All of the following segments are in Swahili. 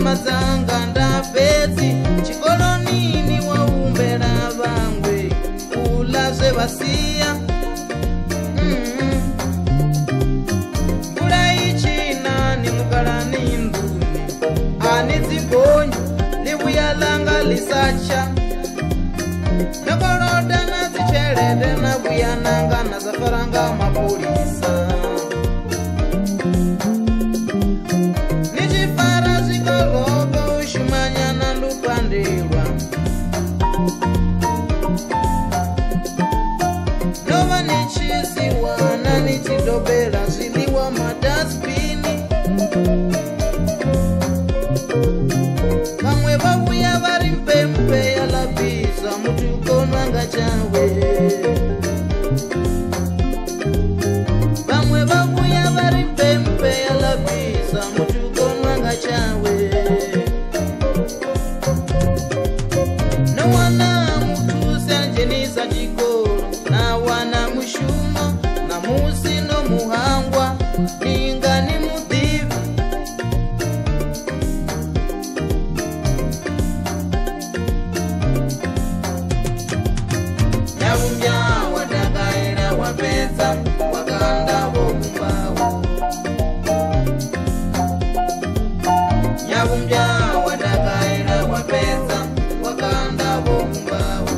mazanga ndapedzi chikoloni ni waumbela vangwe kula zwe vasiya mbula ichina ni mukalani nduni ani dzigonyi livuyalanga lisacha nakoloda na zichelede na vuyananga na zafaranga mapolisa nichifara zikaloga ushimanya na ndupandirwa nova nichisiwana nichidobela ziliwa madaspini vamwe vavuya vari mpempe yalabisa mutukonwanga chawe vamwe vavuya vari mpempe yalabisa mutukonwanga chawe nowana mutusi anjenisa chikolo nawana mushumo na musi no muhangwa ninga ni mudivi nyavumya wadakaira wapedza wakanda vokumbawo nyavumya wadakaira wapedza wakanda vokumbawo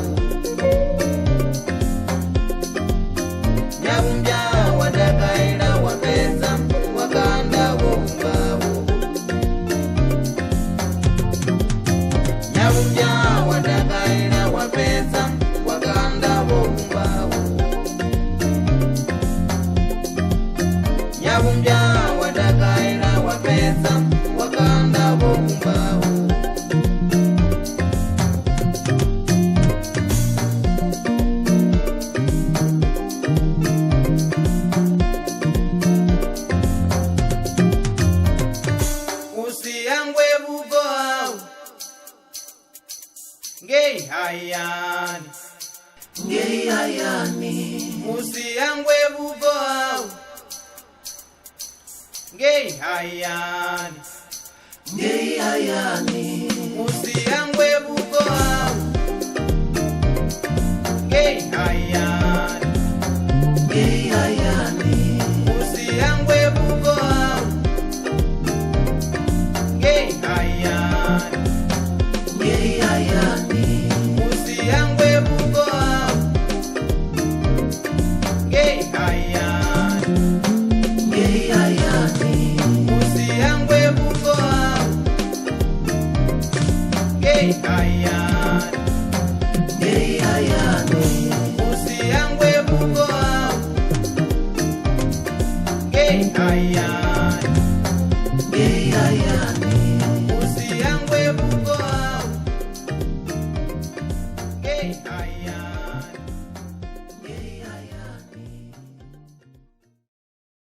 nyavumya wadakaira wapedza wakanda vokumbawo nyavumya wadakaira wapedza wakanda vokumbawo nyavumya wadakaira wapedza wakanda vokumbawo usiyangwe vugoau ngei hayani ngei hayani usiyangwe vugoau ngei hayani ngei hayani usiyangwe vugoau ngei hayani ngei hayani usiyangwe vugoau ngei hayani ngei hayani usiyangwe vugoau ngei hayani ngei hayani usiyangwe vugoau ngei hayani ngei hayani usiyangwe vugoau ngei hayani ngei hayani